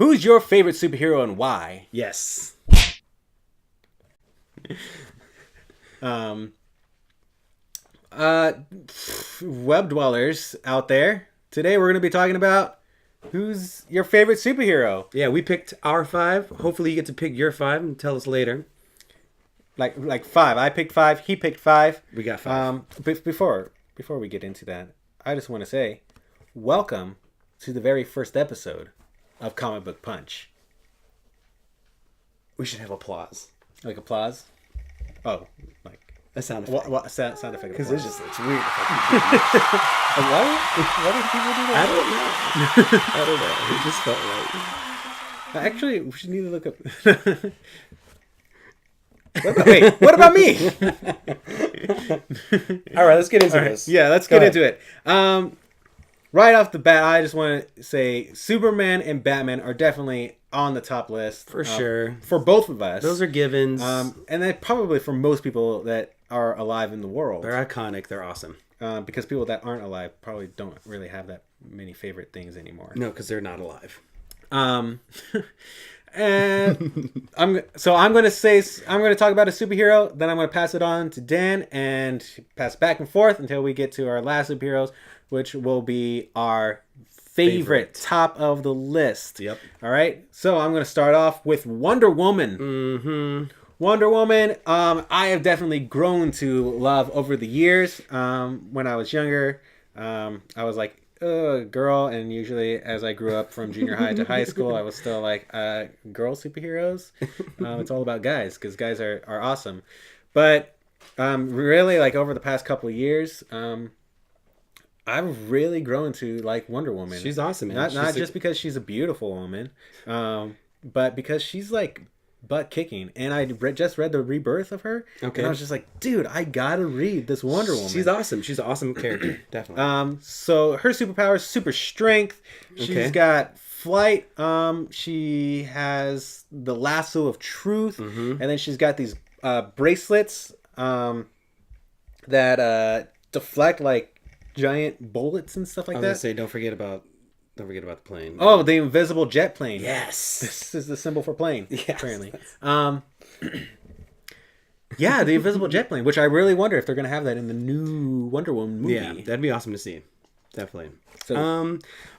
Who's your favorite superhero and why? Yes. Web dwellers out there. Today we're going to be talking about who's your favorite superhero. Yeah, we picked our 5. Hopefully you get to pick your 5 and tell us later. Like 5. I picked 5. He picked 5. We got 5. Before we get into that, I just want to say, welcome to the very first episode of Comic Book Punch. We should have applause. Like applause? Oh, like a sound effect. What sound effect? Because it's weird. Why do people do that? I don't know. It just felt right. Actually, we should need to look up. What about me? All right, let's get into this. Yeah, let's get into it. Right off the bat, I just want to say Superman and Batman are definitely on the top list. For sure. For both of us. Those are givens. And then probably for most people that are alive in the world. They're iconic. They're awesome. Because people that aren't alive probably don't really have that many favorite things anymore. No, because they're not alive. And I'm going to talk about a superhero, then I'm going to pass it on to Dan and pass back and forth until we get to our last superheroes, which will be our favorite top of the list. Yep. All right. So I'm going to start off with Wonder Woman. Mm-hmm. Wonder Woman, I have definitely grown to love over the years. When I was younger, I was like, girl, and usually as I grew up from junior high to high school, I was still like, girl superheroes. It's all about guys because guys are awesome. But really, like over the past couple of years, I've really grown to like Wonder Woman. She's awesome, man. Not just because she's a beautiful woman, but because she's like butt kicking. And I just read the rebirth of her. Okay. And I was just like, dude, I gotta read this Wonder Woman. She's awesome. She's an awesome character, definitely. So her superpower is super strength. She's got flight. She has the lasso of truth, and then she's got these bracelets that deflect like giant bullets and stuff like that. I was gonna say, don't forget about the plane. Oh, the invisible jet plane. Yes, this is the symbol for plane. Yes. Apparently. Yeah, the invisible jet plane, which I really wonder if they're gonna have that in the new Wonder Woman movie. Yeah, that'd be awesome to see. Definitely. So,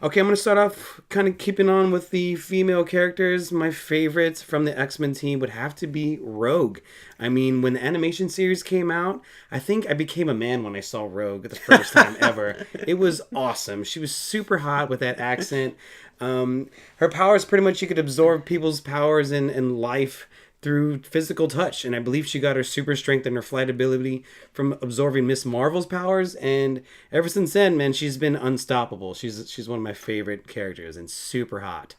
okay, I'm going to start off kind of keeping on with the female characters. My favorites from the XMen team would have to be Rogue. I mean, when the animation series came out, I think I became a man when I saw Rogue the first time ever. It was awesome. She was super hot with that accent. Her powers, pretty much, she could absorb people's powers in life through physical touch, and I believe she got her super strength and her flight ability from absorbing Miss Marvel's powers, and ever since then, man, she's been unstoppable. She's one of my favorite characters, and super hot.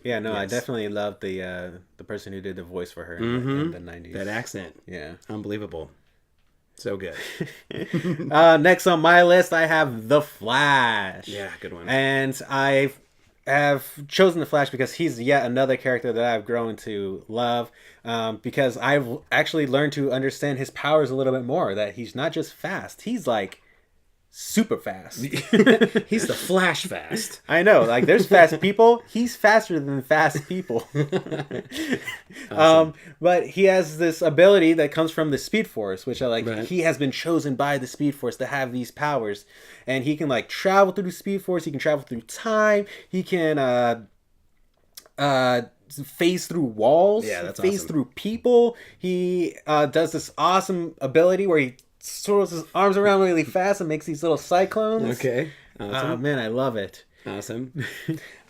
Yeah, no, yes. I definitely love the person who did the voice for her in the 90s. That accent. Yeah. Unbelievable. So good. Next on my list, I have The Flash. Yeah, good one. And I have chosen The Flash because he's yet another character that I've grown to love, because I've actually learned to understand his powers a little bit more, that he's not just fast, he's like super fast. He's the Flash fast. I know, like there's fast people, he's faster than fast people. Awesome. But he has this ability that comes from the Speed Force, which I like. Right. He has been chosen by the Speed Force to have these powers, and he can like travel through the Speed Force. He can travel through time. He can phase through walls. Yeah, that's phase awesome. through people. He does this awesome ability where he swirls his arms around really fast and makes these little cyclones. Okay. Awesome. Oh man, I love it. Awesome.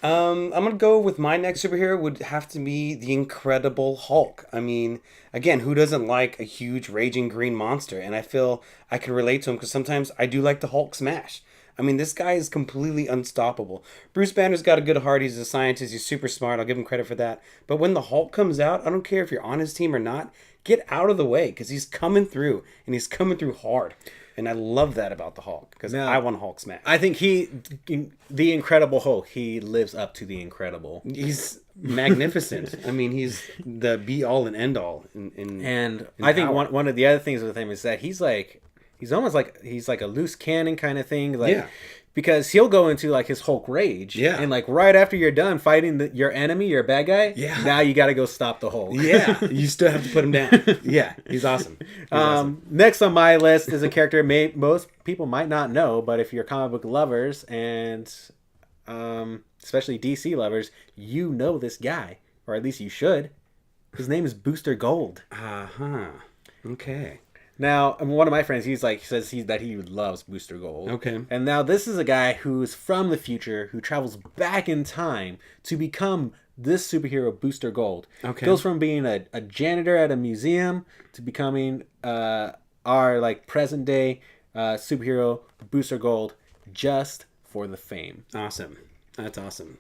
I'm gonna go with my next superhero would have to be the Incredible Hulk. I mean, again, who doesn't like a huge raging green monster? And I feel I can relate to him because sometimes I do like the Hulk smash. I mean, this guy is completely unstoppable. Bruce Banner's got a good heart. He's a scientist. He's super smart. I'll give him credit for that. But when the Hulk comes out, I don't care if you're on his team or not, get out of the way because he's coming through, and he's coming through hard. And I love that about the Hulk because I want Hulk smash. I think the Incredible Hulk, he lives up to the incredible. He's magnificent. I mean, he's the be all and end all. And I think one of the other things with him is that he's almost like a loose cannon kind of thing. Like, because he'll go into like his Hulk rage. Yeah. And like right after you're done fighting your enemy, your bad guy. Yeah. Now you got to go stop the Hulk. Yeah. You still have to put him down. Yeah. He's awesome. Next on my list is a character most people might not know, but if you're comic book lovers and especially DC lovers, you know this guy, or at least you should. His name is Booster Gold. Okay. Now, one of my friends, says that he loves Booster Gold. Okay. And now this is a guy who's from the future who travels back in time to become this superhero, Booster Gold. Okay. Goes from being a janitor at a museum to becoming our like present day superhero, Booster Gold, just for the fame. Awesome. That's awesome.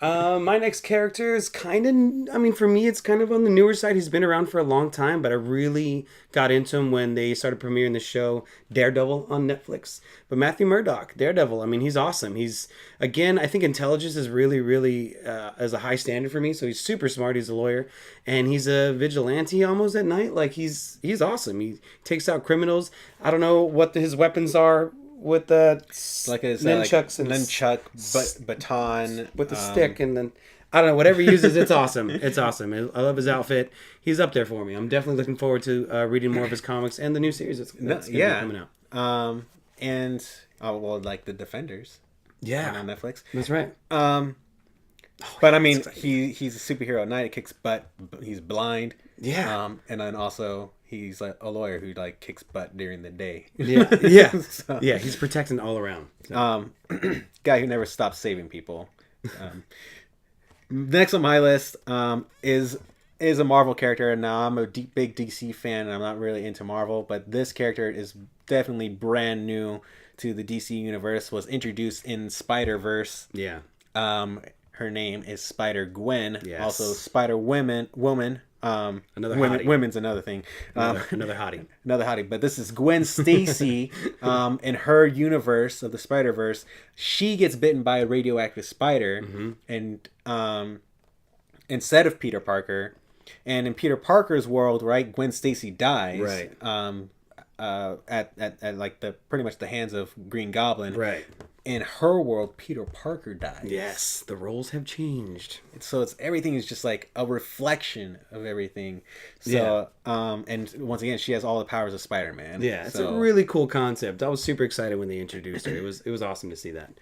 My next character is kind of, I mean, for me, it's kind of on the newer side. He's been around for a long time, but I really got into him when they started premiering the show Daredevil on Netflix. But Matthew Murdock, Daredevil, I mean, he's awesome. He's, again, I think intelligence is really, really as a high standard for me. So he's super smart. He's a lawyer, and he's a vigilante almost at night. Like, he's awesome. He takes out criminals. I don't know what his weapons are. With the like a nunchucks and baton with the stick, and then I don't know, whatever he uses. It's awesome. It's awesome. I love his outfit. He's up there for me. I'm definitely looking forward to reading more of his comics and the new series that's gonna be coming out. And like the Defenders, on Netflix. That's right. But I mean, he's a superhero at night. He kicks butt. He's blind. Yeah. And then also he's like a lawyer who like kicks butt during the day. Yeah. Yeah. So. Yeah. He's protecting all around. So. Guy who never stops saving people. Next on my list is a Marvel character. And now I'm a big DC fan, and I'm not really into Marvel, but this character is definitely brand new to the DC universe. Was introduced in Spider-Verse. Yeah. Her name is Spider-Gwen. Yes. Also Spider-Woman. Another hottie. Women's another thing. Another hottie. Another hottie. But this is Gwen Stacy. In her universe of the Spider-Verse, she gets bitten by a radioactive spider, and instead of Peter Parker, and in Peter Parker's world, right, Gwen Stacy dies. Right. At like pretty much the hands of Green Goblin. Right. In her world, Peter Parker dies. Yes, the roles have changed. So everything is just like a reflection of everything. So, and once again, she has all the powers of Spider-Man. Yeah, it's a really cool concept. I was super excited when they introduced her. It was awesome to see that.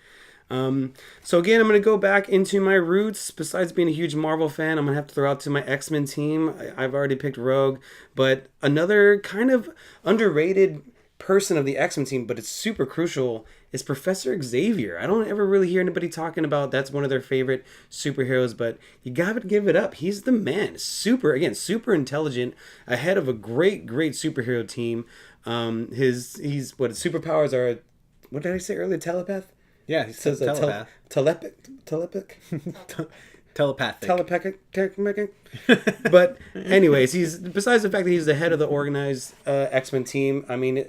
So again, I'm going to go back into my roots. Besides being a huge Marvel fan, I'm going to have to throw out to my X-Men team. I've already picked Rogue, but another kind of underrated person of the X-Men team, but it's super crucial, is Professor Xavier. I don't ever really hear anybody talking about that's one of their favorite superheroes, but you gotta give it up. He's the man. Super intelligent, ahead of a great superhero team. His superpowers are, what did I say earlier? Telepath? Yeah, he says telepath. Telepathic? Telepathic. But anyways, he's, besides the fact that he's the head of the organized X-Men team, I mean,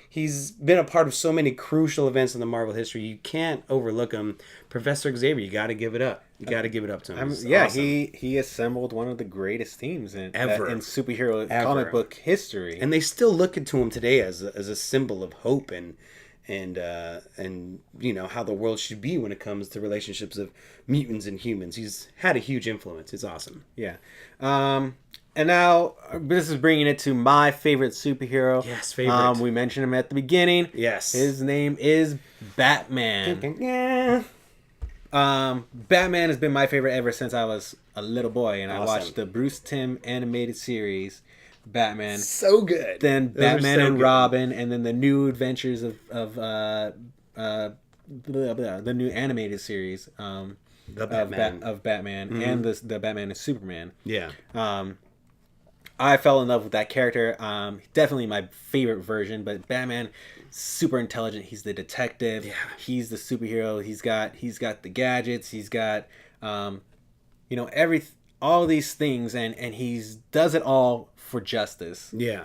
he's been a part of so many crucial events in the Marvel history. You can't overlook him. Professor Xavier, you got to give it up. You got to give it up to him. Awesome. He assembled one of the greatest teams in superhero comic book history. And they still look to him today as a symbol of hope and you know how the world should be when it comes to relationships of mutants and humans. He's had a huge influence. It's awesome. Yeah. And now this is bringing it to my favorite superhero. Yes, favorite. We mentioned him at the beginning. Yes. His name is Batman. Yeah. Batman has been my favorite ever since I was a little boy, and Awesome. I watched the Bruce Timm animated series, Batman. So good. Then Batman and Robin, and then the new adventures of the new animated series of Batman, and the Batman and Superman. Yeah. I fell in love with that character. Definitely my favorite version, but Batman, super intelligent. He's the detective. Yeah. He's the superhero. He's got the gadgets. He's got all these things, and does it all for justice. Yeah.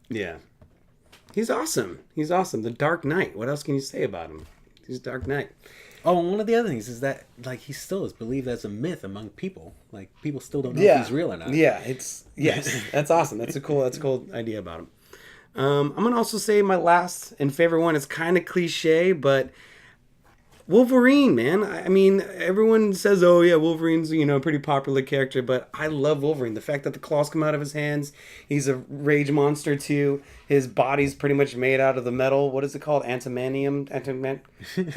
Yeah. He's awesome. The Dark Knight. What else can you say about him? He's Dark Knight. Oh, and one of the other things is that like he still is believed as a myth among people. Like people still don't know if he's real or not. Yeah, that's awesome. That's a cool idea about him. I'm gonna also say my last and favorite one is kind of cliche, but Wolverine, man. I mean, everyone says, "Oh yeah, Wolverine's a pretty popular character," but I love Wolverine. The fact that the claws come out of his hands, he's a rage monster too. His body's pretty much made out of the metal. What is it called? I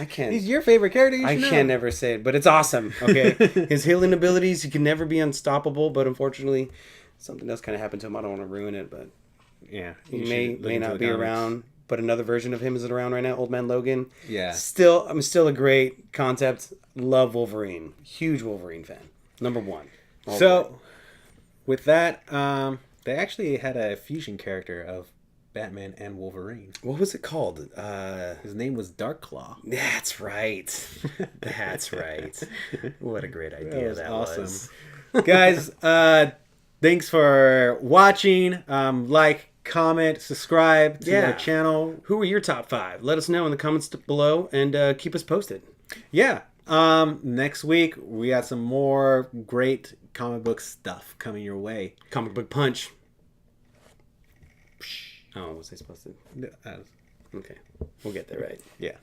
can't. He's your favorite character. You I should know. can't never say it, but it's awesome. Okay, his healing abilities, he can never be unstoppable. But unfortunately, something does kind of happen to him. I don't want to ruin it, but Yeah, he you may should look into not the be comics. around. But another version of him is around right now, Old Man Logan. Yeah. I'm still a great concept. Love Wolverine. Huge Wolverine fan. Number one. All the way. So, with that, they actually had a fusion character of Batman and Wolverine. What was it called? His name was Darkclaw. That's right. That's right. What a great idea was that awesome. was. Guys, thanks for watching. Like, comment, subscribe to Yeah. our channel. Who are your top 5? Let us know in the comments below and keep us posted. Yeah. Next week we got some more great comic book stuff coming your way. Comic book punch. Oh, was I supposed to? Uh, Okay. We'll get there, right? yeah.